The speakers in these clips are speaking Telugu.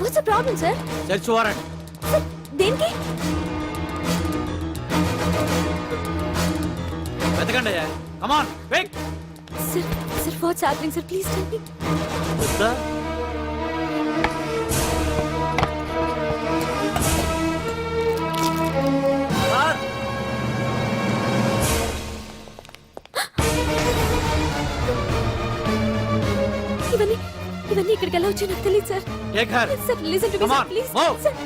What's the problem, sir? Search warrant. Sir, దేనికి? వెతకండి. Come on, quick. Sir, what's happening, sir? Please tell me. వద్దా? సార్, ఇవన్నీ ఇక్కడికి ఎలా వచ్చాయో నాకు తెలియదు, sir. Take her. Sir, listen to me, Come sir, on, please. move. Sir.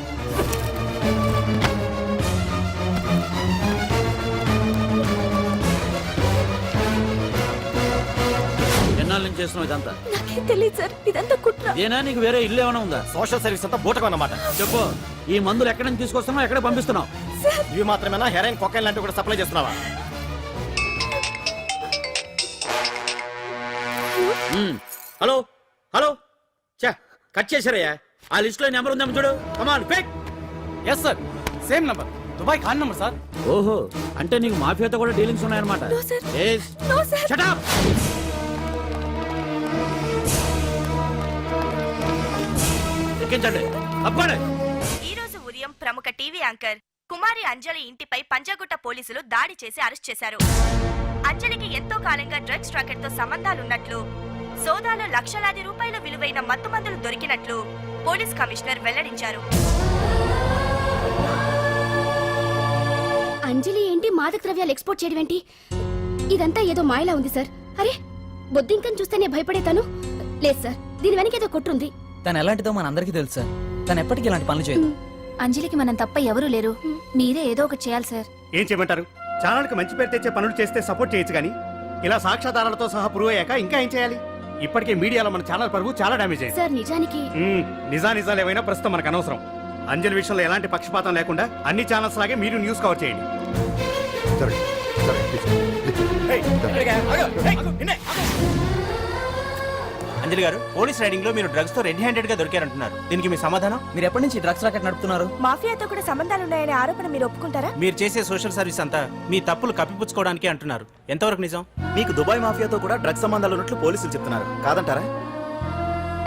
ఎన్నాళ్ళ నుంచి చేస్తున్నావు ఇదంతా? నాకేం తెలియదు, సార్. ఇదంతా కుట్ర. ఇదేనా నీకు వేరే ఇల్లు ఏమైనా ఉందా? సోషల్ సర్వీస్ అంతా బూటకం అన్నమాట. చెప్పు, ఈ మందులు ఎక్కడి నుంచి తీసుకొస్తున్నావు, ఎక్కడ పంపిస్తున్నావు? సార్, ఇవి మాత్రమేనా? హెరాయిన్, కొకైన్ లాంటివి కూడా సప్లై చేస్తున్నావా? హలో హలో, చా కట్ చేశారయ్యా. ఆ లిస్ట్ లో నెంబర్ ఉందేమో చూడు. Come on quick. Yes sir, same number, Dubai Khan number sir. ఓహో, అంటే నీకు మాఫియాతో కూడా డీలింగ్స్ ఉన్నాయన్నమాట. No, sir. Yes. No, sir. Shut up. ఎక్కించండి, తప్పండి. ఈ రోజు ఉదయం ప్రముఖ టీవీ యాంకర్ కుమారి అంజలి ఇంటిపై పంజాగుట్ట పోలీసులు దాడి చేసి అరెస్ట్ చేశారు. అంజలికి ఎంతో కాలంగా డ్రగ్స్ రాకెట్ తో సంబంధాలున్నట్లు, సోదాలో లక్షలాది రూపాయల విలువైన మత్తుమందులు దొరికినట్లు పోలీస్ కమిషనర్ వెల్లడించారు. అంజలి ఏంటి మాదక ద్రవ్యాలు ఎక్స్పోర్ట్ చేయడం ఏంటి? ఇదంతా ఏదో మాయలా ఉంది సార్. అరే, బొద్దింకని చూస్తేనే భయపడేతాను. లేదు సార్, దీని వెనక ఏదో కొట్టుంది. తను ఎలాంటిదో మనందరికీ తెలుసు సార్. తను ఎప్పటికీ ఇలాంటి పనులు చేయదు. అంజలికి మనం తప్ప ఎవరూ లేరు. మీరే ఏదో ఒకటి చేయాలి సార్. ఏం చేయమంటారు? ఛానల్కి మంచి పేరు తెచ్చే పనులు చేస్తే సపోర్ట్ చేయొచ్చు కానీ ఇలా సాక్ష్యాధారాలతో సహా ప్రూవ్ అయ్యాక ఇంకా ఏం చేయాలి? ఇప్పటికే మీడియాలో మన ఛానల్ పరువు చాలా డ్యామేజ్ అయింది. సార్, నిజానికి నిజాలు ఏవైనా ప్రస్తుతం మనకు అనవసరం. అంజలి విషయంలో ఎలాంటి పక్షపాతం లేకుండా అన్ని ఛానల్స్ లాగే మీరు న్యూస్ కవర్ చేయండి. అంజలి గారు, పోలీస్ రైడింగ్ లో మీరు డ్రగ్స్ తో రెడ్ హ్యాండెడ్ గా దొరికారంటున్నారు. దీనికి మీ సమాధానం? మీరు ఎప్పటి నుంచి డ్రగ్స్ రాకెట్ నడుపుతున్నారు? మాఫియాతో కూడా సంబంధాలున్నాయనే ఆరోపణ మీరు ఒప్పుకుంటారా? మీరు చేసే సోషల్ సర్వీస్ అంతా మీ తప్పులు కప్పిపుచ్చుకోవడానికి అంటున్నారు. ఎంతవరకు నిజం? మీకు దుబాయ్ మాఫియాతో కూడా డ్రగ్స్ సంబంధాలు ఉన్నట్లు పోలీసులు చెప్తున్నారు, కాదంటారా?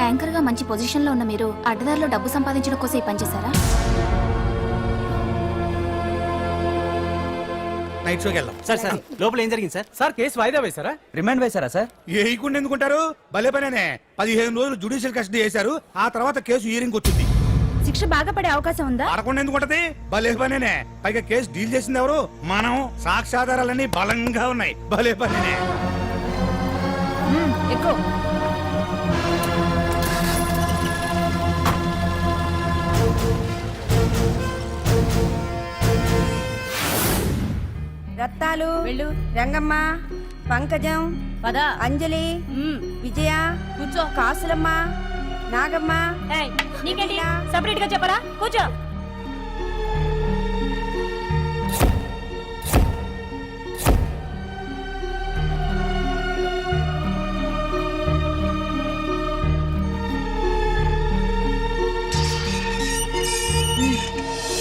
యాంకర్ గా మంచి పొజిషన్ లో ఉన్న మీరు అడ్డదారిలో డబ్బు సంపాదించడం కోసం ఈ పనిచేశారా? నైట్ షోకి వెళ్దాం. సార్ సార్, లోపల ఏం జరిగింది సార్? సార్, కేసు వాయిదా వేశారా? రిమాండ్ వేశారా సార్? ఏయకుండా ఎందుకుంటారు? భలే పనేనే. 15 రోజులు జుడిషియల్ కస్టడీ చేశారు. ఆ తర్వాత కేసు హియరింగ్ వచ్చింది. శిక్ష బాగా పడే అవకాశం ఉందా? ఆడకుండా ఎందుకుంటది? భలే పనేనే. పైగా కేసు డీల్ చేసింది ఎవరు? మనం. సాక్ష్యాధారాలన్నీ బలంగా ఉన్నాయి. భలే పనేనే. ఎక్కువ రత్నాలు, రంగమ్మ, పంకజం, అంజలి, విజయ, కూర్చో, కాసులమ్మ, నాగమ్మ. నీకేంటి సెపరేట్ గా చెప్పరా? కూర్చో.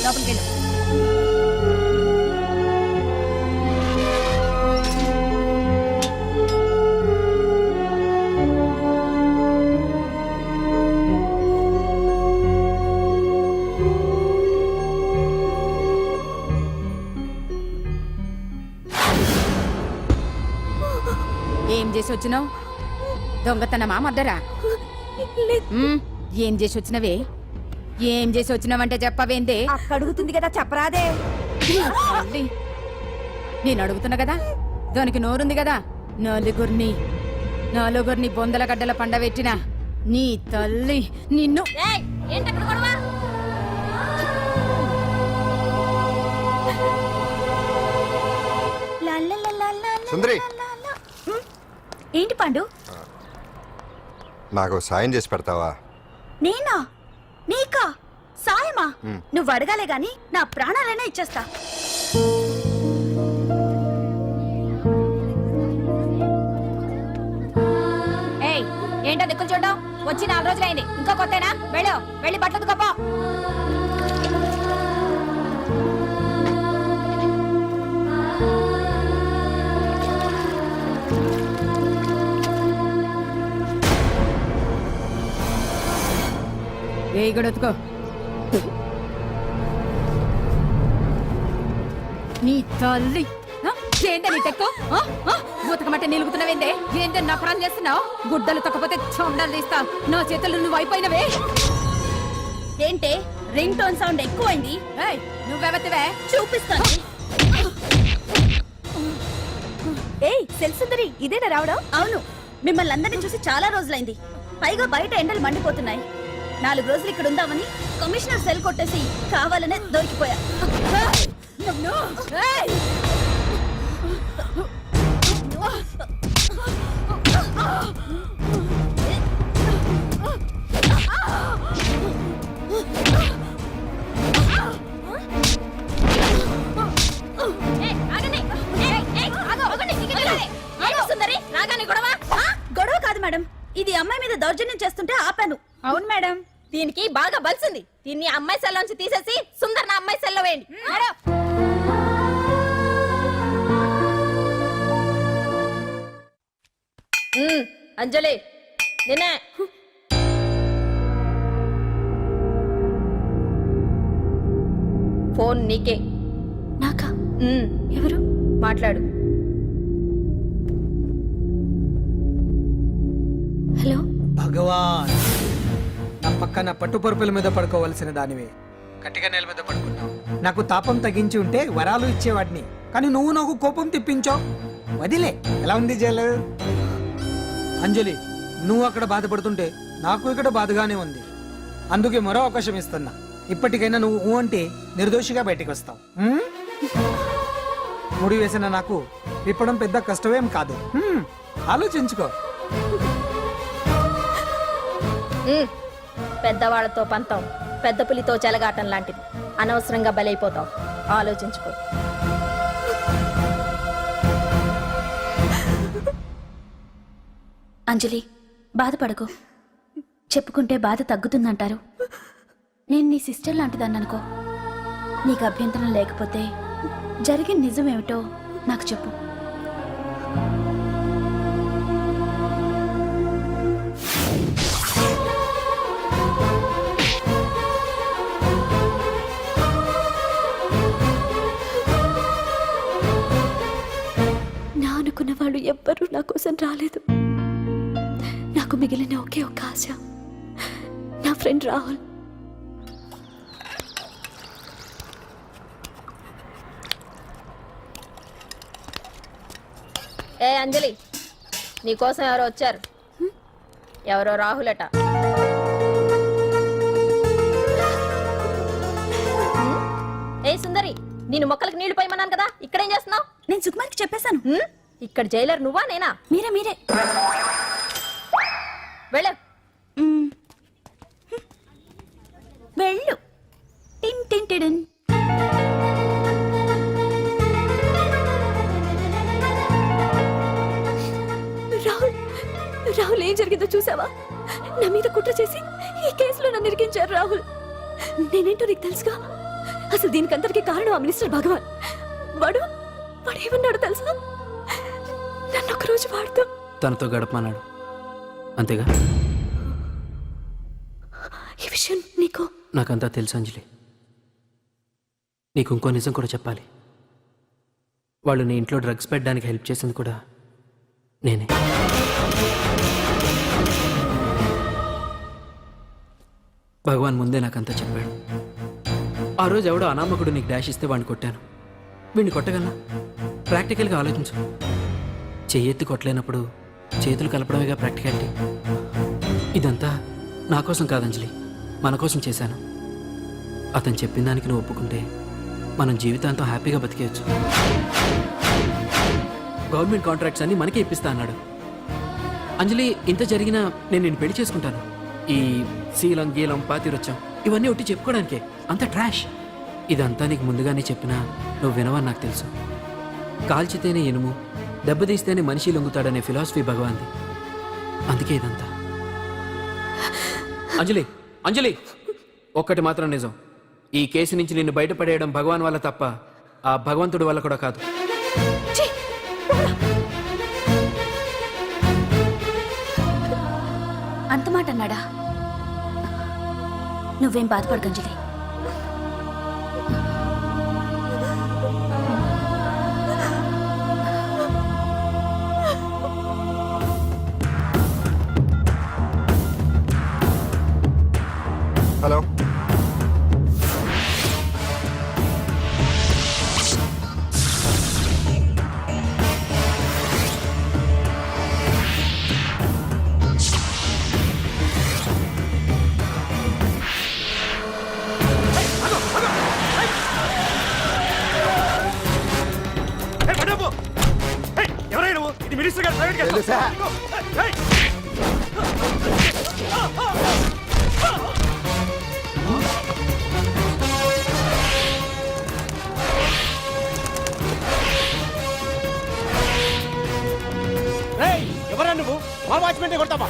లోపలికి వెళ్ళు. ఏం చేసి వచ్చినావు? దొంగతనమా మద్దరా? ఏం చేసి వచ్చినవే? ఏం చేసి వచ్చినావంటే చెప్పవేందే? అడుగుతుంది కదా, చెప్పరాదే. నేను అడుగుతున్నా కదా, దానికి నోరుంది కదా. నలుగురిని బొందల గడ్డల పండబెట్టిన నీ తల్లి నిన్ను. సుందరి, ఏంటి పాండు? నాకు సాయం చేసి పెడతావా? నేనా? నీకా సాయమా? నువ్వు అడగాలే గాని నా ప్రాణాలైనా ఇచ్చేస్తా. ఏయ్, ఏంటో దిక్కులు చూడడం? వచ్చి 4 రోజులైంది, ఇంకా కొత్తేనా? వెళ్ళి బట్టలు గొప్ప. ఏ గడొత్తుకో నీ తల్లి ఆ? ఏంటే నీ టెక్కు ఉతకమంటే నిలుగుతున్నావేందే ఏంటే నఫరం చేస్తున్నావు గుడ్డలు తొక్కపోతే చొండాలు తీస్తా నా చేతులు నువ్వు అయిపోయినవే ఏంటే రింగ్ టోన్ సౌండ్ ఎక్కువైంది. ఏయ్, నువ్వెవతివే చూపిస్తాను. ఏయ్ సెల్సుందరి ఇదేనా రావడం? అవును, మిమ్మల్ని అందరినీ చూసి చాలా రోజులైంది. పైగా బయట ఎండలు మండిపోతున్నాయి. 4 రోజులు ఇక్కడ ఉందామని కమిషనర్ సెల్ కొట్టేసి కావాలనే దొరికిపోయా. ఏయ్! గొడవ కాదు మేడం, ఇది అమ్మాయి మీద దౌర్జన్యం చేస్తుంటే ఆపాను. అవును మేడం, దీనికి బాగా బలిసింది. దీన్ని అమ్మాయి సెల్ నుంచి తీసేసి సుందర్ నా అమ్మాయి సెల్లో వేయండి. అంజలి నిన్నే. ఫోన్ నీకే. నాకా? ఎవరు? మాట్లాడు. హలో. భగవాన్, నా పక్కన పట్టుపరుపుల మీద పడుకోవలసిన దానివే గట్టిగా నేల మీద పడుకున్నావు. నాకు తాపం తగ్గించి ఉంటే వరాలు ఇచ్చేవాడిని, కానీ నువ్వు నాకు కోపం తెప్పించావు. వదిలే. ఎలా ఉంది జైలు? అంజలి, నువ్వు అక్కడ బాధపడుతుంటే నాకు ఇక్కడ బాధగానే ఉంది. అందుకే మరో అవకాశం ఇస్తున్నా. ఇప్పటికైనా నువ్వు ఊ అంటే నిర్దోషిగా బయటికి వస్తావు. ముడి వేసిన నాకు విప్పడం పెద్ద కష్టమేం కాదు. ఆలోచించుకో. పెద్దవాళ్లతో పంతం పెద్ద పులితో చెలగాటం లాంటిది. అనవసరంగా బలైపోతావు. ఆలోచించుకో. అంజలి, బాధపడకు. చెప్పుకుంటే బాధ తగ్గుతుందంటారు. నేను నీ సిస్టర్ లాంటిదాన్ని అనుకో. నీకు అభ్యంతరం లేకపోతే జరిగిన నిజమేమిటో నాకు చెప్పు. నా అనుకున్న వాళ్ళు ఎవ్వరూ నా కోసం రాలేదు. నాకు మిగిలిన ఒకే ఒక్క ఆశ నా ఫ్రెండ్ రాహుల్. ఏ అంజలి, నీకోసం ఎవరో వచ్చారు. ఎవరో రాహుల్ అట. ఏ సుందరి, నేను మొక్కలకు నీళ్లు పోయమన్నాను కదా, ఇక్కడేం చేస్తున్నావు? నేను సుకుమార్కి చెప్పేశాను. ఇక్కడ జైలర్ నువ్వా నేనా? మీరే. వెళ్ళ. వెళ్ళు. టిన్ టిన్ టిడిన్. రాహుల్ ఏం జరిగిందో చూసావా? నా మీద కుట్ర చేసి ఈ కేసులో నన్ను ఇరికించారు రాహుల్. నేనేంటో నీకు తెలుసుగా. అసలు దీనికంతటికి కారణం ఆ మినిస్టర్ భగవాన్. వాడు ఏమన్నాడు తెలుసా? నన్ను ఒక రోజు వాడుతూ తనతో గడపమన్నాడు, అంతేగా? ఈ విషయం నీకు నాకంతా తెలుసు అంజలి. నీకు ఇంకో నిజం కూడా చెప్పాలి. వాళ్ళు నీ ఇంట్లో డ్రగ్స్ పెట్టడానికి హెల్ప్ చేసింది కూడా నేనే. భగవాన్ ముందే నాకంతా చెప్పాడు. ఆ రోజు ఎవడో అనామకుడు నీకు డాష్ ఇస్తే వాడిని కొట్టాను. వీడిని కొట్టగలనా? ప్రాక్టికల్గా ఆలోచించు. చెయ్యెత్తి కొట్టలేనప్పుడు చేతులు కలపడమేగా ప్రాక్టికాలిటీ. ఇదంతా నా కోసం కాదంజలి, మన కోసం చేశాను. అతను చెప్పిన దానికి నువ్వు ఒప్పుకుంటే మనం జీవితాంతం హ్యాపీగా బతికేయచ్చు. గవర్నమెంట్ కాంట్రాక్ట్స్ అన్ని మనకే ఇప్పిస్తా అన్నాడు. అంజలి, ఇంత జరిగినా నేను నిన్ను పెళ్లి చేసుకుంటాను. ఈ శీలం గీలం పాతిరొచ్చాం ఇవన్నీ ఒట్టి చెప్పుకోవడానికే. అంత ట్రాష్. ఇదంతా నీకు ముందుగానే చెప్పినా నువ్వు వినవని నాకు తెలుసు. కాల్చితేనే ఇనుము, దెబ్బతీస్తేనే మనిషి లొంగుతాడనే ఫిలాసఫీ భగవాన్ది. అందుకే ఇదంతా. అంజలి, ఒక్కటి మాత్రం నిజం. ఈ కేసు నుంచి నిన్ను బయటపడేయడం భగవాన్ వల్ల తప్ప ఆ భగవంతుడి వల్ల కూడా కాదు. అంత మాట అన్నాడా? నువ్వేం బాధపడకు అంజలి. హలో ఎవరైనా నువ్వు? ఇది మినిస్టర్ గారు ప్రైవేట్ గెస్ట్ హౌస్. తెలుసా? ఏయ్! ఎవరా నువ్వు? మా వాచ్మెంట్ కొడతావా?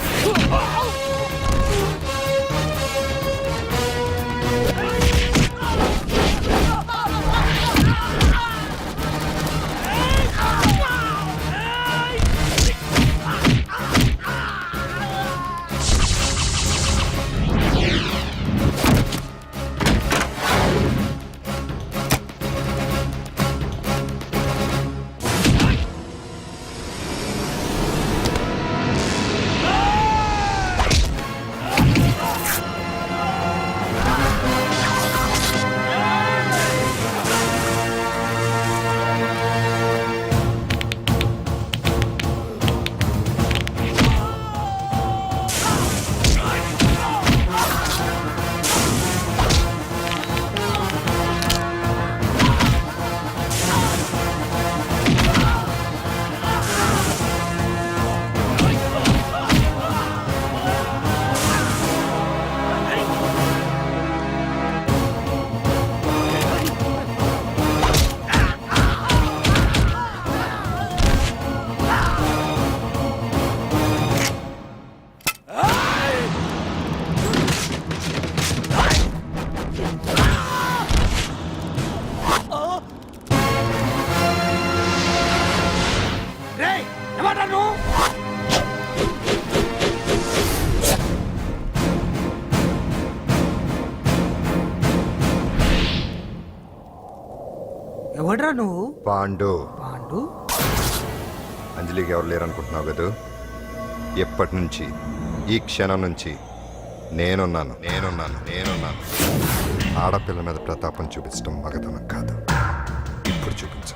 ఎవడ్రా నువ్వు? పాండు. పాండు? అంజలికి ఎవరు లేరనుకుంటున్నావు కదా? ఎప్పటి నుంచి, ఈ క్షణం నుంచి నేనున్నాను. ఆడపిల్ల మీద ప్రతాపం చూపించడం మగతనం కాదు. ఇప్పుడు చూపించు.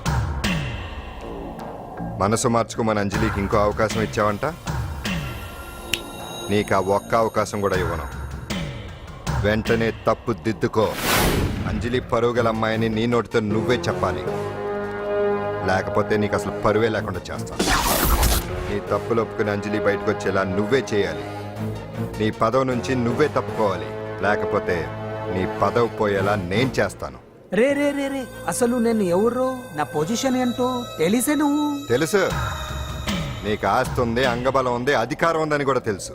మనసు మార్చుకోమని అంజలికి ఇంకో అవకాశం ఇచ్చావంట. నీకు ఆ ఒక్క అవకాశం కూడా ఇవ్వను. వెంటనే తప్పు దిద్దుకో. అంజలి పరువు గల అమ్మాయిని నీ నోటితో నువ్వే చెప్పాలి. లేకపోతే నీకు అసలు పరువే లేకుండా చేస్తాను. నీ తప్పులు ఒప్పుకుని అంజలి బయటకు వచ్చేలా నువ్వే చేయాలి. నీ పదవి నుంచి నువ్వే తప్పుకోవాలి. లేకపోతే నీ పదవి పోయేలా నేను చేస్తాను. రే రే రే రే అసలు నేను ఎవరో, నా పొజిషన్ ఏంటో తెలిసే నువ్వు. తెలుసు. నీకు ఆస్తి ఉంది, అంగబలం ఉంది, అధికారం ఉందని కూడా తెలుసు.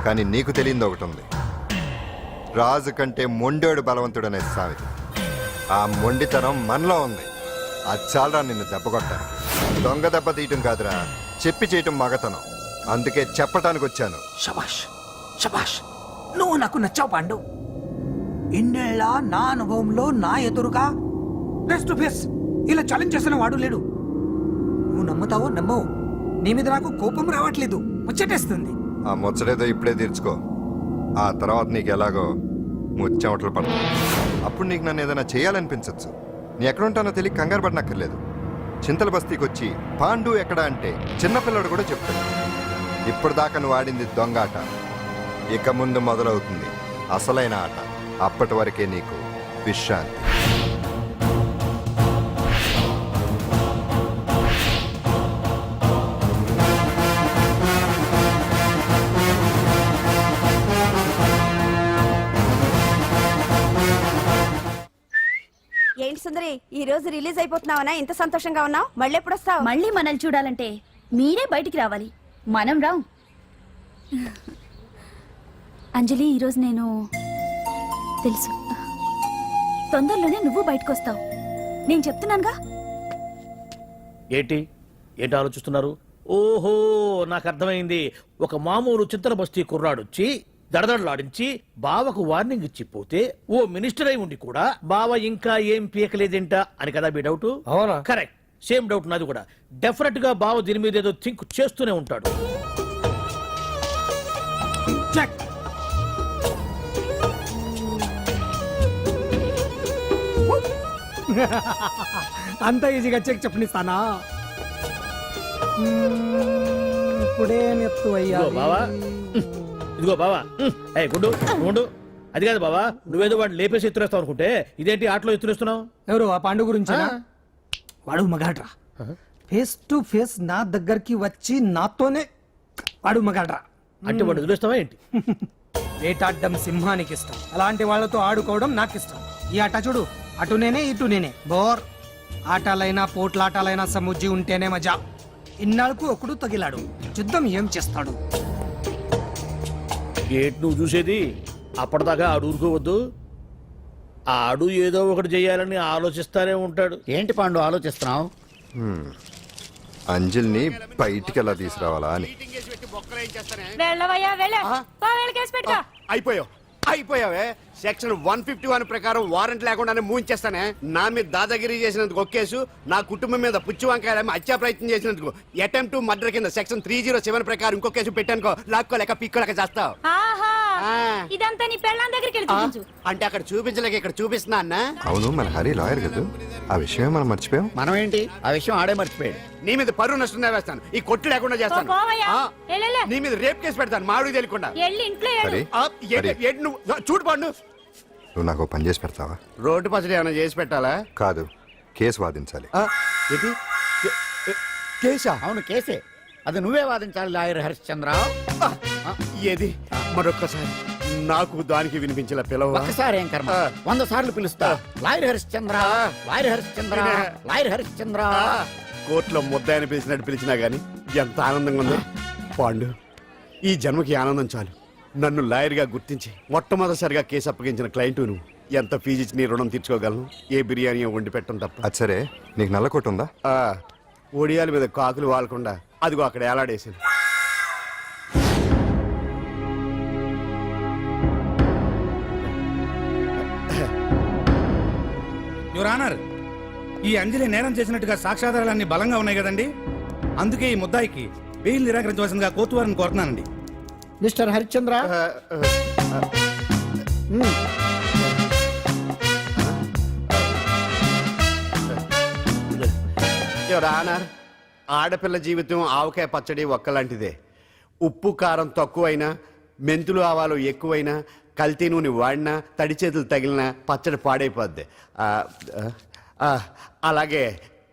కానీ నీకు తెలియంది ఒకటి ఉంది. రాజు కంటే మొండోడు బలవంతుడనే సామెత. ఆ మొండితనం మనలో ఉంది. అది చాలరా నిన్ను దెబ్బ కొట్టాను. దొంగ దెబ్బ తీయటం కాదురా, చెప్పి చేయటం మగతనం. అందుకే చెప్పటానికి వచ్చాను. శబాష్ శబాష్, నువ్వు నాకు నచ్చావు పాండు. ఇన్నేళ్ళ నా అనుభవంలో నా ఎదురుగా ఫేస్ టు ఫేస్ ఇలా ఛాలెంజ్ చేసిన వాడు లేడు. నువ్వు నమ్ముతావో నమ్మవు, నీ మీద నాకు కోపం రావట్లేదు, ముచ్చటేస్తుంది. ఆ ముచ్చటేదో ఇప్పుడే తీర్చుకో. ఆ తర్వాత నీకు ఎలాగో ముచ్చెమటలు పడతాయి. అప్పుడు నీకు నన్ను ఏదైనా చేయాలనిపించచ్చు. నీ ఎక్కడుంటానో తెలియ కంగారు పడనక్కర్లేదు. చింతల బస్తీకి వచ్చి పాండు ఎక్కడ అంటే చిన్నపిల్లడు కూడా చెప్తాడు. ఇప్పటిదాకా నువ్వు ఆడింది దొంగ ఆట. ఇక ముందు మొదలవుతుంది అసలైన ఆట. అప్పటి వరకే నీకు విశ్రాంతి. ఏంటి సుందరి, ఈ రోజు రిలీజ్ అయిపోతున్నావనా? ఇంత సంతోషంగా ఉన్నావు? మళ్ళీ ఎప్పుడు వస్తావు? మళ్ళీ మనల్ని చూడాలంటే మీరే బయటికి రావాలి, మనం రాం. అంజలి, ఈరోజు నేను తెలుసు, తొందరలోనే నువ్వు బయటకు వస్తావు. నేను చెప్తున్నానుగా. ఏంటి ఆలోచిస్తున్నారు? ఓహో, నాకు అర్థమైంది. ఒక మామూలు చింతల బస్తీ కుర్రాడొచ్చి దడదడలాడించి బావకు వార్నింగ్ ఇచ్చిపోతే ఓ మినిస్టర్ అయి ఉండి కూడా బావ ఇంకా ఏం పీకలేదేంట అని కదా మీ డౌట్? అవునా? కరెక్ట్, సేమ్ డౌట్ నాది కూడా. డెఫినెట్ గా బావ దీని మీద ఏదో థింక్ చేస్తూనే ఉంటాడు. చెక్. అంత ఈజీగా చెక్ చెప్పనిస్తానా? ఇప్పుడే నెత్తు అయ్యా. ఇదిగో బావా, ఇదిగో బావా, ఏ గుడ్డు గుండు, అది కాదు బావా, నువ్వేదో వాడిని లేపేసి ఎత్తురేస్తావు అనుకుంటే ఇదేంటి ఆటలో ఎత్తురేస్తున్నావు? ఎవరు ఆ పాండు గురించి? ఆ. వాడు మగాడ్రా. ఫేస్ టు ఫేస్ నా దగ్గరికి వచ్చి నాతోనే వాడు మగాడ్రా. అంటే వాడు వదిలేస్తావా ఏంటి? వేటాడ్డం సింహానికి ఇష్టం, అలాంటి వాళ్ళతో ఆడుకోవడం నాకు ఇష్టం. ఈ ఆట చూడు, అటు నేనే ఇటు నేనే, బోర్. ఆటలైనా పోట్లాటాలైనా సముజ్జి ఉంటేనే మజా. ఇన్నాళ్ళకు ఒకడు తగిలాడు, యుద్ధం ఏం చేస్తాడు? గేట్ నువ్వు చూసేది, అప్పటిదాకా ఆడు ఊరుకోవద్దు. ఆడు ఏదో ఒకటి చేయాలని ఆలోచిస్తానే ఉంటాడు. ఏంటి పాండు ఆలోచిస్తున్నావు? అంజలిని బయటికి ఎలా తీసుకురావాలా అని. అయిపోయావే. సెక్షన్ 151 ప్రకారం వారెంట్ లేకుండానే మూయించేస్తానే. నా మీద దాదాగిరి చేసినందుకు ఒక కేసు, నా కుటుంబం మీద పుచ్చి వంకాయ హత్యా ప్రయత్నం చేసినందుకు అటెంప్ట్ టు మర్డర్ కింద సెక్షన్ 307 ప్రకారం ఇంకో కేసు పెట్టానుకో, లాక్కోలేక పిక్కోలేక చేస్తావు. ఇదంతా నీ పెళ్ళాం దగ్గరికి వెళ్ళి చూపించు. అంటే అక్కడ చూపించలేక ఇక్కడ చూపిస్తున్నా అన్న. అవును, మన హరి లాయర్ కదా, ఆ విషయమే మనం మర్చిపోయాం. మనం ఏంటి ఆ విషయం ఆడే మర్చిపోయాడు. నీ మీద పరువు నష్టం వేస్తాను, ఈ కొట్టు లేకుండా చేస్తాను. ఆ, నీ మీద రేప్ కేసు పెడతాను మాడు తెలియకుండా. హరి, హరి, నువ్వు చూడు పండు, నువ్వు నాకు ఓ పని చేసి పెడతావా? రోడ్డు పచ్చడి ఏమైనా చేసి పెట్టాలా? కాదు, కేసు వాదించాలి. ఏంటి కేసా? అవును కేసే, అది నువ్వే వాదించాలి లాయర్ హరిశ్చంద్ర. ఏది మరొక్కసారి నాకు దానికి వినిపించిన పిలవ. ఒక్కసారి ఏం కర్మ, 100 సార్లు పిలుస్తా. Lawyer Harishchandra, lawyer Harishchandra, lawyer Harishchandra. కోర్టులో ముద్దాయని పిలిచినట్టు పిలిచినా గానీ ఎంత ఆనందంగా ఉందో. పాండు, ఈ జన్మకి ఆనందం చాలు. నన్ను లాయర్గా గుర్తించి మొట్టమొదటిసారిగా కేసు అప్పగించిన క్లయింట్ నువ్వు. ఎంత ఫీజు ఇచ్చి నీ రుణం తీర్చుకోగలను? ఏ బిర్యానీ వండి పెట్టడం తప్ప. అది సరే, నీకు నల్ల కొట్టు ఉందా? ఒడియాల మీద కాకులు వాలకుండా అదిగో అక్కడ ఏలాడేసాను. యువర్ ఆనర్, ఈ అంజలి నేరం చేసినట్టుగా సాక్ష్యాధారాలన్నీ బలంగా ఉన్నాయి కదండి. అందుకే ఈ ముద్దాయికి బెయిల్ నిరాకరించవలసిందిగా కోర్టు వారిని కోరుతున్నానండి. మిస్టర్ హరిశ్చంద్ర, యువర్ ఆనర్, ఆడపిల్ల జీవితం ఆవకాయ పచ్చడి ఒక్కలాంటిదే. ఉప్పు కారం తక్కువైనా, మెంతులు ఆవాలు ఎక్కువైనా, కల్తీ నూనె వాడినా, తడి చేతులు తగిలినా పచ్చడి పాడైపోద్ది. అలాగే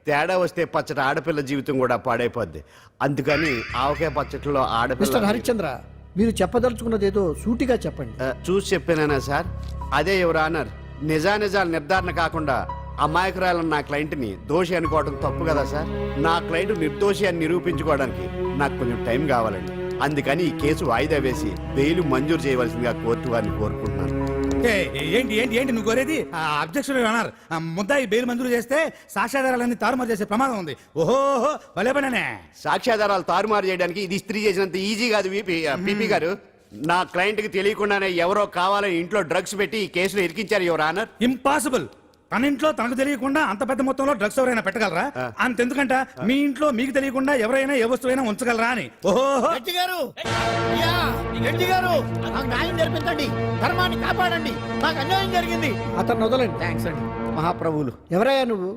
తేడా వస్తే పచ్చడి ఆడపిల్ల జీవితం కూడా పాడైపోద్ది. అందుకని ఆవకాయ పచ్చడిలో ఆడపిల్ల. హరిశ్చంద్ర, మీరు చెప్పదలుచుకున్నది ఏదో సూటిగా చెప్పండి. చూసి చెప్పానా సార్? అదే యువర్ ఆనర్, నిజానిజాలు నిర్ధారణ కాకుండా అమాయకురాలన్న నా క్లయింట్ని దోషి అనుకోవడం తప్పు కదా సార్? నా క్లయింట్ నిర్దోషి అని నిరూపించుకోవడానికి నాకు కొంచెం టైం కావాలండి. అందుకని ఈ కేసు వాయిదా వేసి బెయిల్ మంజూరు చేయవలసిందిగా కోర్టు వారిని కోరుకుంటున్నాను. ఏంటి ఏంటి ఏంటి నువ్వు కోరేది? అబ్జెక్షన్ యువర్ ఆనర్, ముద్దాయి బెయిల్ మంజూరు చేస్తే సాక్ష్యాధారాలన్నీ తారుమారు చేసే ప్రమాదం ఉంది. ఓహో భలే పనేనే. సాక్ష్యాధారాలు తారుమారు చేయడానికి ఇది ఇస్త్రీ చేసినంత ఈజీ కాదు పీపీ గారు. నా క్లయింట్ కి తెలియకుండానే ఎవరో కావాలని ఇంట్లో డ్రగ్స్ పెట్టి ఈ కేసులో ఇరికించారు యువర్ ఆనర్. ఇంపాసిబుల్. తన ఇంట్లో తనకు తెలియకుండా అంత పెద్ద మొత్తంలో డ్రగ్స్ ఎవరైనా పెట్టగలరా? అంతెందుకంట మీ ఇంట్లో మీకు తెలియకుండా ఎవరైనా ఏ వస్తువైనా ఉంచగలరా అని. ఓహో గారు, నాకు న్యాయం జరిపించండి, ధర్మాన్ని కాపాడండి, నాకు అన్యాయం జరిగింది. అతను వదలండి. థ్యాంక్స్ అండి మహాప్రభువులు. ఎవరయ్యా నువ్వు?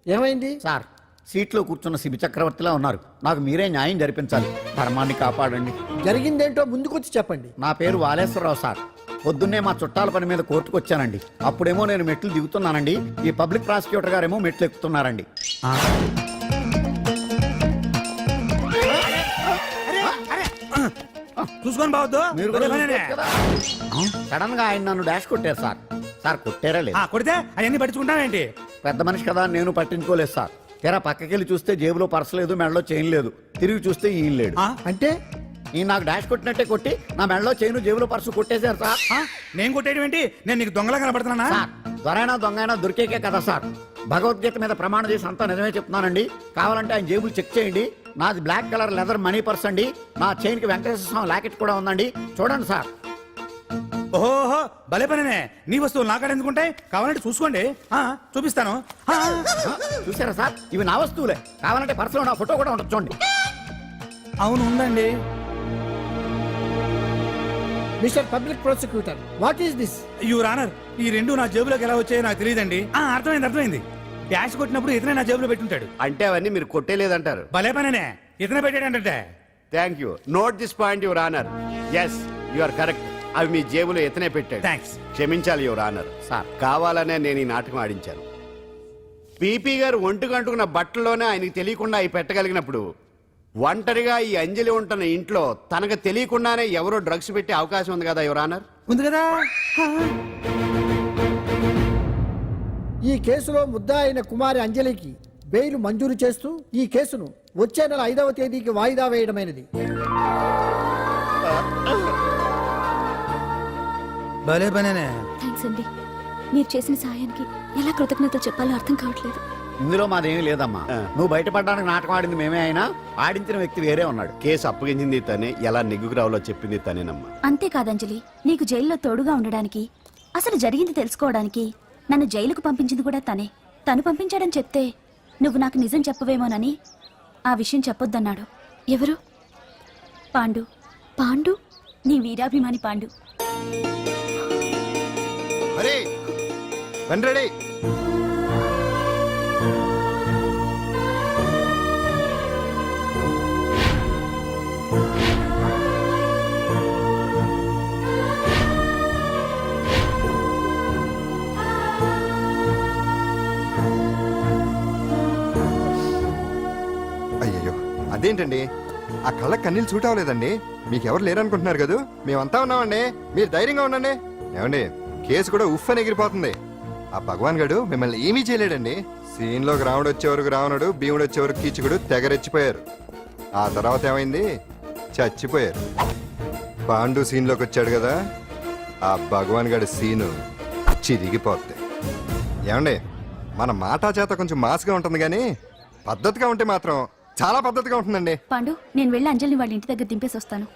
ఏమైంది? సార్, సీట్లో కూర్చున్న శిబి చక్రవర్తిలా ఉన్నారు. నాకు మీరే న్యాయం జరిపించాలి, ధర్మాన్ని కాపాడండి. జరిగిందేంటో ముందుకొచ్చి చెప్పండి. నా పేరు వాలేశ్వరరావు సార్. పొద్దున్నే మా చుట్టాల పని మీద కోర్టుకు వచ్చానండి. అప్పుడేమో నేను మెట్లు దిగుతున్నానండి, ఈ పబ్లిక్ ప్రాసిక్యూటర్ గారేమో మెట్లు ఎక్కుతున్నారండి. చూసుకొని బావద్దు. సడన్ గా ఆయన నన్ను డాష్ కొట్టారు సార్. సార్ కొట్టారా లేదు? కొడితే అవన్నీ పట్టించుకుంటావేంటి? పెద్ద మనిషి కదా నేను పట్టించుకోలేదు సార్. తెరా పక్కకెళ్ళి చూస్తే జేబులో పర్స్ లేదు, మెడలో చైన్ లేదు. తిరిగి చూస్తే ఈయన లేడు. అంటే ఈ నాకు డాష్ కొట్టినట్టే కొట్టి నా మెడలో చైన్ జేబులో పర్సు కొట్టేశారు సార్. నేను కొట్టేయడం ఏంటి? నేను నీకు దొంగలా కనబడుతున్నా? దొరైనా దొంగైనా దొరికేకే కదా సార్. భగవద్గీత మీద ప్రమాణం చేసి అంతా నిజమే చెప్తున్నానండి. కావాలంటే ఆయన జేబులు చెక్ చేయండి. నాది black colour leather money purse అండి. నా చైన్ కి వెంకటేశ్వర స్వామి లాకెట్ కూడా ఉందండి, చూడండి సార్. ఓహో భలే పనినే నీ వస్తువులు నాకాడ ఎందుకుంటాయి కావాలంటే చూసుకోండి చూపిస్తాను చూసారా సార్ ఇవి నా వస్తువులే కావాలంటే పర్సులో నా ఫోటో కూడా ఉండొచ్చు చూడండి. అవును ఉందండి. Mister public prosecutor what is this? Your honour, ఈ రెండు నా జేబులోకి ఎలా వచ్చాయో నాకు తెలియదండి. అర్థమైంది డాష్ కొట్టినప్పుడు ఇతనే నా జేబులో పెట్టుంటాడు. అంటే అవన్నీ మీరు కొట్టేలేదంటారు. భలే పనినే ఇతనే పెట్టాడంటే. Thank you. Note this point your honour. Yes you are correct. అవి మీ జేబులో ఎత్తనే పెట్టాడు. థ్యాంక్స్. క్షమించాలి యువర్ ఆనర్. సార్ కావాలనే నేను ఈ నాటకం ఆడించాను. పీపీ గారు ఒంటికంటుకున్న బట్టల్లోనే ఆయనకి తెలియకుండా అవి పెట్టగలిగినప్పుడు ఒంటరిగా ఈ అంజలి ఉంటున్న ఇంట్లో తనకు తెలియకుండానే ఎవరో డ్రగ్స్ పెట్టే అవకాశం ఉంది కదా యువర్ ఆనర్. ఉంది కదా. ఈ కేసులో ముద్దా అయిన కుమారి అంజలికి బెయిల్ మంజూరు చేస్తూ ఈ కేసును వచ్చే నెల 5వ తేదీకి వాయిదా వేయడమైనది. భలే పనేనే. థ్యాంక్స్ అండి. మీరు చేసిన సహాయానికి ఎలా కృతజ్ఞత చెప్పాలో అర్థం కావట్లేదు. ఇందులో మాదేమీ లేదమ్మా. నువ్వు బయటపడడానికి నాటకం ఆడింది మేమే అయినా ఆడించిన వ్యక్తి వేరే ఉన్నాడు. కేసు అప్పగించింది తనే, ఎలా నెగ్గుకు రావాలో చెప్పింది తనేనమ్మా. అంతేకాదంజలి, నీకు జైల్లో తోడుగా ఉండడానికి, అసలు జరిగింది తెలుసుకోవడానికి నన్ను జైలుకు పంపించింది కూడా తనే. తను పంపించాడని చెప్తే నువ్వు నాకు నిజం చెప్పవేమోనని ఆ విషయం చెప్పొద్దన్నాడు. ఎవరు? పాండు. పాండు? నీ వీరాభిమాని పాండు. అరే బండి రెడీ. అయ్యయ్యో అదేంటండి ఆ కళ్ళ కన్నీళ్ళు సూట్ అవ్వలేదండి. మీకెవరు లేరనుకుంటున్నారు కదా, మేమంతా ఉన్నామండి. మీరు ధైర్యంగా ఉండండి. ఏమండి కేసు కూడా ఉఫ్ అని ఎగిరిపోతుంది. ఆ భగవాన్ గడు మిమ్మల్ని ఏమీ చేయలేడండి. సీన్లోకి రావణుడు వచ్చే వరకు రావణుడు, భీముడు వచ్చే వరకు కీచుకుడు తెగరెచ్చిపోయారు. ఆ తర్వాత ఏమైంది? చచ్చిపోయారు. పాండు సీన్లోకి వచ్చాడు కదా, ఆ భగవాన్ గడి సీను చిరిగిపోద్ది. ఏమండి మన మాటా చేత కొంచెం మాస్గా ఉంటుంది కానీ పద్ధతిగా ఉంటే మాత్రం చాలా పద్ధతిగా ఉంటుందండి. పాండు, నేను వెళ్ళి అంజలిని వాళ్ళ ఇంటి దగ్గర దింపేసి వస్తాను.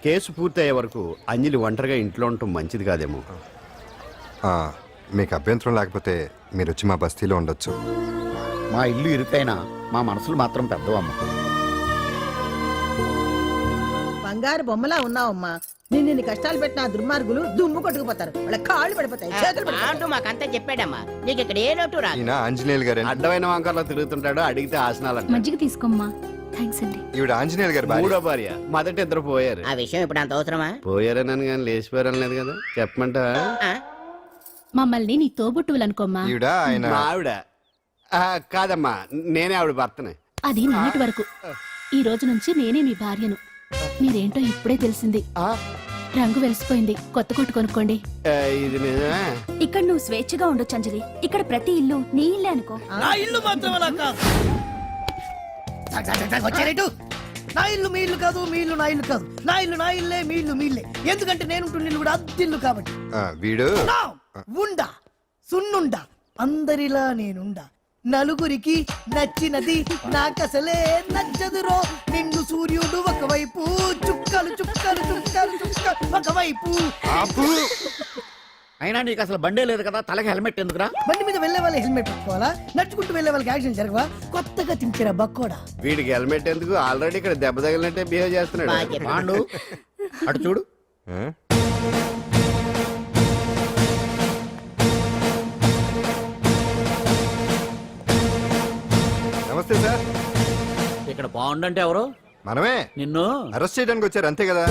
కేసు పూర్తయ్యే వరకు అంజలి ఒంటరిగా ఇంట్లో ఉండటం మంచిది కాదేమో. మీకు అభ్యంతరం లేకపోతే మీరు వచ్చి మా బస్తీలో ఉండొచ్చు. మా ఇల్లు ఇరుకైనా మా మనసులు మాత్రం పెద్దవమ్మ. బంగారు బొమ్మలా ఉన్నావమ్మా. నిన్ను కష్టాలు పెట్టిన దుర్మార్గులు దుమ్ము కొట్టుకుపోతారు. వాళ్ళ కాళ్ళు పడిపోతాయి, చేతులు పడిపోతాయి. మాకంతా చెప్పాడమ్మా. నీకు ఇక్కడ ఏ లోటు రాదు. ఈయన ఆంజనేయులు గారు. అడ్డమైన వంకర్లో తిరుగుతుంటాడు, అడిగితే ఆసనాలంట. మజ్జిగ తీసుకోమ్మా. థ్యాంక్స్ అండి. ఈవిడ ఆంజనేయులు గారు మూడో భార్య. మొదట ఇద్దరు పోయారు. ఆ విషయం ఇప్పుడు అంత అవసరమా? పోయారనని కానీ లేచిపోయారని లేదు కదా. చెప్పమంటా? మమ్మల్ని నీ తోబుట్టువులు అనుకోమ్మా. ఈవిడ ఆయన మా ఆవిడ కాదమ్మా, నేనే ఆవిడ భర్తనే. అది నిన్నటి వరకు. ఈ రోజు నుంచి నేనే మీ భార్యను. మీరేంటో ఇప్పుడే తెలిసింది. రంగు వెలిసిపోయింది, కొత్త కొట్టు కొనుక్కోండి. ఇది నిజమే. ఇక్కడ నువ్వు స్వేచ్ఛగా ఉండొచ్చు అంజలి. ఇక్కడ ప్రతి ఇల్లు నీ ఇల్లే అనుకో. నా ఇల్లు మాత్రం అలా కాదు. వచ్చారేటు? నా ఇల్లు మీ ఇల్లు కాదు, మీ ఇల్లు నా ఇల్లు కాదు. నా ఇల్లు నా ఇల్లే, మీ ఇల్లు మీ ఇల్లే. ఎందుకంటే నేను ఉంటున్న ఇల్లు కూడా అద్దిల్లు కాబట్టి. వీడు ఉండా సున్నుండా అందరిలా నేనుండా. నలుగురికి నచ్చినది నాకసలే నచ్చదురో. నిన్ను సూర్యుడు ఒకవైపు, చుక్కలు చుక్కలు చుక్కలు చుక్కలు ఒకవైపు. అయినా నీకు అసలు బండే లేదు కదా, తలకి హెల్మెట్ ఎందుకురా? బండి మీద వెళ్లే వాళ్ళు హెల్మెట్ పెట్టుకోవాలా? నడుచుకుంటూ వెళ్లే వాళ్ళకి యాక్సిడెంట్ జరగవా? కొత్తగా తింటారా బక్కోడా? వీడికి హెల్మెట్ ఎందుకు? ఆల్రెడీ ఇక్కడ దెబ్బ తగిలినట్టే బిహేవ్ చేస్తున్నాడు. పాండు అటు చూడు. నమస్తే సార్. ఇక్కడ పాండు అంటే ఎవరు? మనమే. నిన్ను అరెస్ట్ చేయడానికి వచ్చారు అంతే కదా?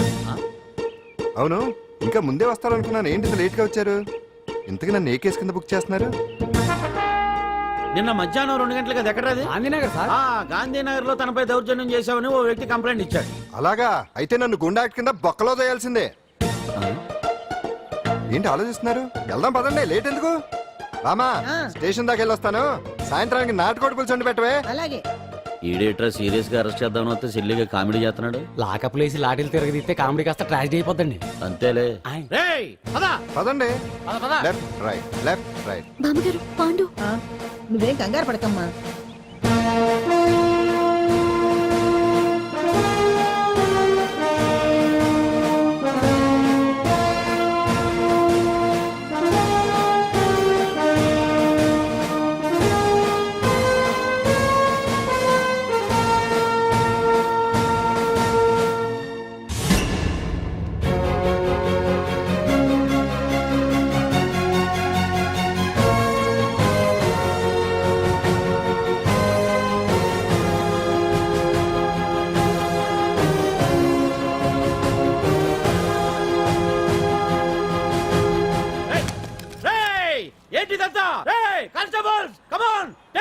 అవును, ఇంకా ముందే వస్తారనుకున్నాను. ఏంటి లేట్ గా వచ్చారు? ఇంతకు నన్ను ఏ కేసు కింద బుక్ చేస్తున్నారు? నిన్న మధ్యాహ్నం 2 గంటలకు అది ఎక్కడది? గాంధీనగర్ సార్. గాంధీనగర్ లో తనపై దౌర్జన్యం చేశామని ఓ వ్యక్తి కంప్లైంట్ ఇచ్చాడు. అలాగా? అయితే నన్ను గుండా యాక్ట్ కింద బొక్కలో చేయాల్సిందే. ఏంటి ఆలోచిస్తున్నారు? వెళ్దాం పదండి, లేట్ ఎందుకు? రామా, స్టేషన్ దాకా వెళ్ళొస్తాను. సాయంత్రానికి నాటుకోడి పులుసు వండి పెట్టవే. అలాగే. ఈడేట్రా సీరియస్ గా అరెస్ట్ చేద్దాం వస్తే సిల్లిగా కామెడీ చేస్తున్నాడు. లాకప్ లేసి లాఠీలు తిరగదీస్తే కామెడీ కాస్త ట్రాజడీ అయిపోద్దండి. అంతేలే. పదండి. Left right, left right. బామ్మగారు, పాండు. నువ్వేం కంగారు పడకమ్మా.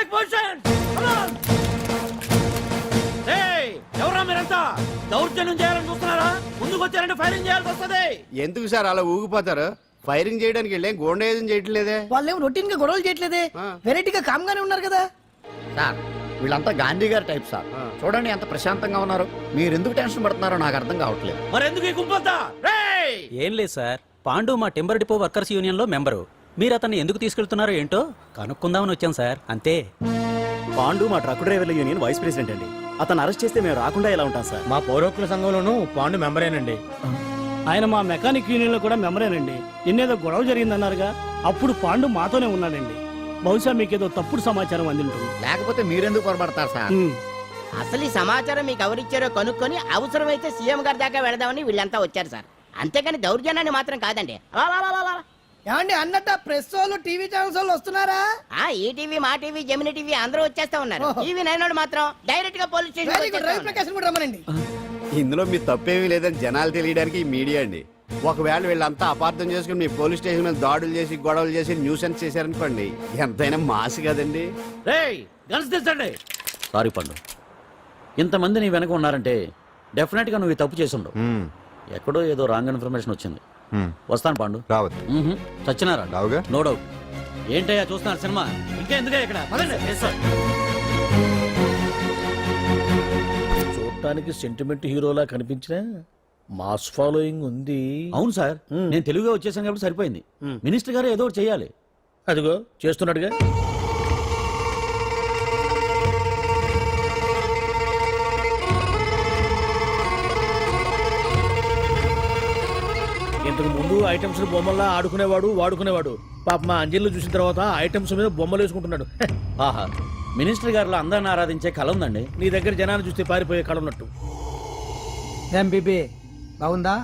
టేక్ పొజిషన్ ఎవరా మీరంతా దౌర్జన్యం చేయాలని చూస్తున్నారా? ముందుకు వచ్చారంటే ఫైరింగ్ చేయాల్సి వస్తుంది. ఎందుకు సార్ అలా ఊగిపోతారు? ఫైరింగ్ చేయడానికి వెళ్ళే గోండేజం చేయట్లేదే. వాళ్ళేం రొటీన్ గా గొడవలు చేయట్లేదే, వెరైటీగా కామ్ గానే ఉన్నారు కదా సార్. వీళ్ళంతా గాంధీ గారి టైప్ సార్. చూడండి ఎంత ప్రశాంతంగా ఉన్నారు. మీరు ఎందుకు టెన్షన్ పడుతున్నారో నాకు అర్థం కావట్లేదు. మరెందుకు ఈ గుంపంతా? రేయ్! ఏం లేదు సార్, పాండు మా టింబర్ డిపో వర్కర్స్ యూనియన్ లో మెంబరు. మీరు అతన్ని ఎందుకు తీసుకెళ్తున్నారో ఏంటో కనుక్కుందామని వచ్చాం సార్, అంతే. పాండు మా ట్రక్ డ్రైవర్ల యూనియన్ వైస్ ప్రెసిడెంట్ అండి. అతను అరెస్ట్ చేస్తే మేము రాకుండా ఎలా ఉంటాం సార్? మా పౌరోక్ల సంఘంలోనూ పాండు మెంబరేనండి. ఆయన మా మెకానిక్ యూనియన్ లో కూడా మెంబరేనండి. నిన్నేదో గొడవ జరిగిందన్నారుగా, అప్పుడు పాండు మాతోనే ఉన్నాడండి. బహుశా మీకేదో తప్పుడు సమాచారం అందింటుంది. లేకపోతే మీరెందుకు పొరపడతారు సార్? అసలు ఈ సమాచారం మీకు ఎవరిచ్చారో కనుక్కొని అవసరమైతే సీఎం గారి దాకా వెళదామని వీళ్ళంతా వచ్చారు సార్. అంతేకాని దౌర్జన్యాన్ని మాత్రం కాదండి. ఏమండి అన్నట్ట ప్రెస్ వాళ్ళు టీవీ ఛానల్స్ వాళ్ళు వస్తున్నారా? ఈ టీవీ మా టీవీ జమిని టీవీ అందరూ వచ్చేస్తా ఉన్నారు. టీవీ నైన్ మాత్రం డైరెక్ట్ గా పోలీస్ స్టేషన్ రమ్మనండి. ఇందులో మీ తప్పేమీ లేదని జనాలు తెలియడానికి ఈ మీడియా అండి. ఒకవేళ వీళ్ళంతా అపార్థం చేసుకుని మీ పోలీస్ స్టేషన్ మీద దాడులు చేసి గొడవలు చేసి న్యూసెన్స్ చేశారనుకోండి, ఎంతైనా మాసి కదండి. సారీ పండు, ఇంతమంది నీ వెనక ఉన్నారంటే డెఫినెట్ గా నువ్వు ఈ తప్పు చేసుండవు. ఎక్కడో ఏదో రాంగ్ ఇన్ఫర్మేషన్ వచ్చింది. వస్తాను పాండు. రావద్దు. చచ్చినారా? రావుగా. No doubt. ఏంటయ్యా చూస్తున్నారు సినిమా? ఇంకా ఎందుకే ఇక్కడ? చూడటానికి సెంటిమెంట్ హీరోలా కనిపించిన మాస్ ఫాలోయింగ్ ఉంది. అవును సార్, నేను తెలుగుగా వచ్చేసాను కాబట్టి సరిపోయింది. మినిస్టర్ గారు ఏదో ఒకటి చెయ్యాలి. అదిగో చేస్తున్నాడుగా. ఇంతకు ముందు ఐటమ్స్ బొమ్మల్లా ఆడుకునేవాడు, వాడుకునేవాడు. పాప మా అంజలిలో చూసిన తర్వాత ఐటమ్స్ మీద బొమ్మలు వేసుకుంటున్నాడు. ఆహా, మినిస్టర్ గారిలో అందరిని ఆరాధించే కళ ఉందండి. నీ దగ్గర జనాన్ని చూస్తే పారిపోయే కళ ఉన్నట్టు. ఎంబీబీ బాగుందా?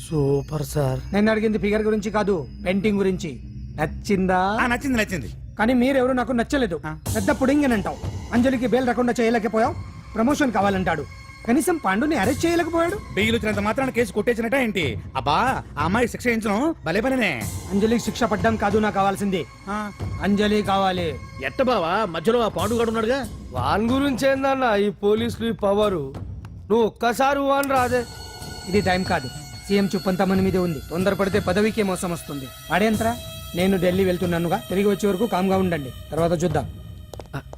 Super sir. నేను అడిగింది ఫిగర్ గురించి కాదు, పెయింటింగ్ గురించి. నచ్చిందా? నచ్చింది నచ్చింది. కానీ మీరెవరు నాకు నచ్చలేదు. పెద్ద పుడింగ్ అంటావు. అంజలికి బెయిల్ రాకుండా చేయలేకపోయావు. ప్రమోషన్ కావాలంటాడు. కనీసం పాండుని అరెస్ట్ చేయలేకపోయాడు. బెయిల్ వచ్చినంత మాత్రాన కేసు కొట్టేసినట్ట ఏంటి? అబ్బా, ఆ అమ్మాయి శిక్ష వేయించడం భలే పనినే. అంజలికి శిక్ష పడ్డం కాదు నాకు కావాల్సింది. అంజలి కావాలి. ఎట్ట బావా, మధ్యలో ఆ పాండుగాడు ఉన్నాడుగా. వాన్ గురించి ఏందన్నా ఈ పోలీసులు ఈ పవరు? నువ్వు ఒక్కసారి వాన్ రాదే. ఇది టైం కాదు. సీఎం చూపంతా మన మీదే ఉంది. తొందరపడితే పదవికే మోసం వస్తుంది. ఆడేంతరా? నేను ఢిల్లీ వెళ్తున్నానుగా. తిరిగి వచ్చే వరకు కామ్గా ఉండండి, తర్వాత చూద్దాం.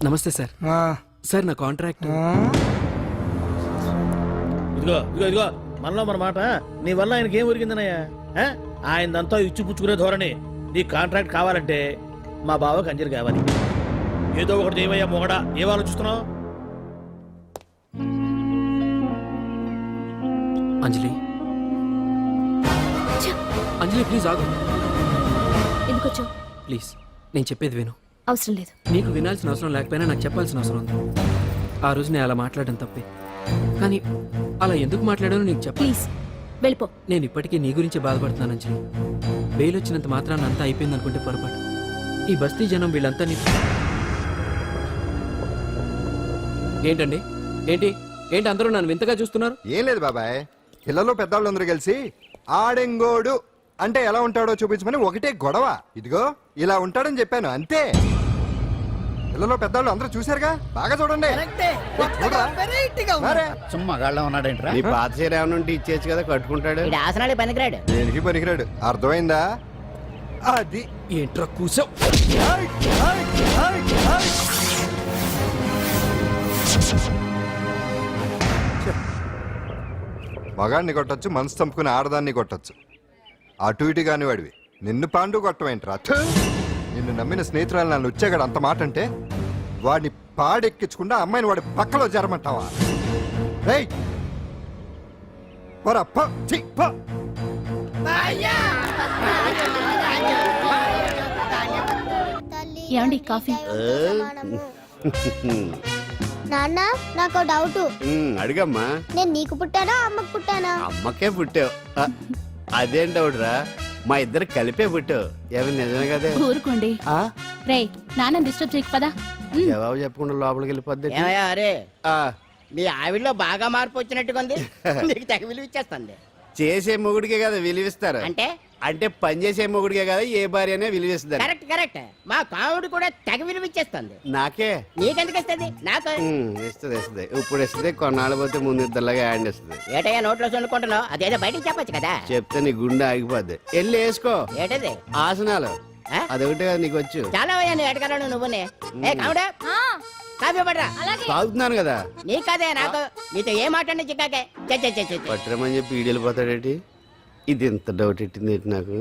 నమస్తే సార్. సార్ నా కాంట్రాక్ట్. ఇదిగో ఇదిగో ఇదిగో, మనలో మన మాట. నీ వల్ల ఆయనకి ఏం ఒరిగిందనయ్యా? ఆయనదంతా ఇచ్చిపుచ్చుకునే ధోరణి. నీ కాంట్రాక్ట్ కావాలంటే మా బావకి అంజలి కావాలి. ఏదో ఒకటి ఏమయ్యా మొగడా, ఏం ఆలోచిస్తున్నావు? అంజలి, అంజలి ప్లీజ్ ఆగు. ఎందుకు వచ్చావు? ప్లీజ్ నేను చెప్పేది విను. అవసరం లేదు. నీకు వినాల్సిన అవసరం లేకపోయినా నాకు చెప్పాల్సిన అవసరం ఉంది. ఆ రోజు నేను అలా మాట్లాడడం తప్పే, కానీ అలా ఎందుకు మాట్లాడానో నీకు చెప్ప. ప్లీజ్ వెళ్ళిపో. నేను ఇప్పటికీ నీ గురించి బాధపడుతున్నాను అంజలి. బెయిల్ వచ్చినంత మాత్రాన్ని అంతా అయిపోయింది అనుకుంటే పొరపాటు. ఈ బస్తీ జనం వీళ్ళంతా ఏంటండి? ఏంటి ఏంటి అందరూ నన్ను వింతగా చూస్తున్నారు? ఏం లేదు బాబాయ్, పిల్లలు పెద్దవాళ్ళందరూ కలిసి ఆడెంగోడు అంటే ఎలా ఉంటాడో చూపించమని ఒకటే గొడవ. ఇదిగో ఇలా ఉంటాడని చెప్పాను, అంతే. పిల్లలు పెద్దవాళ్ళు అందరూ చూశారుగా, బాగా చూడండి. సుమ్మగాళ్ళ ఉన్నాడేంట్రా? నీ పాత చీర ఏమైనా ఉంటే ఇచ్చేచ్చు కదా, కట్టుకుంటాడు. ఆసనాలు పనికిరాడు. దేనికి పనికిరాడు, అర్థమైందా? అది ఏంట్రా కూసావ్? మగాడిని కొట్టచ్చు, మనసు చంపుకుని ఆడదాన్ని కొట్టచ్చు. అటు ఇటు కాని వాడివి నిన్ను పాండు కొట్టమేంట్రా? నిన్ను నమ్మిన స్నేహితురాలు నన్ను వచ్చాగాడు అంత మాట అంటే వాడిని పాడెక్కించకుండా అమ్మాయిని వాడి పక్కలో జరమంటావా? రేయ్ పోరా, పో, ఛీ, పో. ఏమండి కాఫీ? నాన్న నాకు డౌట్. అడిగమ్మా. నేను నీకు పుట్టానా అమ్మకు పుట్టానా? అమ్మకే పుట్టావు. అదేం డౌట్ రా, మా ఇద్దరు కలిపే పుట్టావు. ఏమి నిజమే కదే? ఊరుకోండి. రే నాన్న డిస్టర్బ్ చేయకు పదా. జవాబు చెప్పకుండా లోపలికి వెళ్ళిపోద్ది. అరే మీ ఆవిడలో బాగా మార్పు వచ్చినట్టుగా ఉంది. నీకు తెగ విలువ ఇచ్చేస్తుంది. చేసే మొగుడికే కదా విలువిస్తారు. అంటే అంటే పనిచేసే మొగుడికే కదా ఏ భార్య అనే విలువేస్తుంది కరెక్ట్ కరెక్ట్ మా కావుడు కూడా తెగ విలువిచ్చేస్తుంది. నాకే నీకెందుకు ఇస్తుంది? నాకు ఇస్తుంది ఇప్పుడు ఇస్తుంది, కొన్నాళ్ళు పోతే ముందు ఇద్దరులాగా హ్యాండ్ ఇస్తుంది. ఏటయ్యా నోట్లో చల్లుకుంటున్నావు? అదేదో బయటికి చెప్పొచ్చు కదా. చెప్తే నీ గుండె ఆగిపోద్ది. వెళ్ళి వేసుకో ఏటది? ఆసనాలు. ఆ? అదొకటే కదా నీకు వచ్చు. చాలా అయ్యా నువ్వు ఎడగలను నువ్వునే. ఏ కావుడా కాఫీ పడరా. తాగుతున్నాను కదా. నీ కదే నాకు. నీతో ఏ మాట్లాడి చిక్కాకే. పట్టరమని చెప్పి ఈడెళ్ళిపోతాడేంటి? ఇది ఎంత డౌట్ ఎట్టింది నాకు.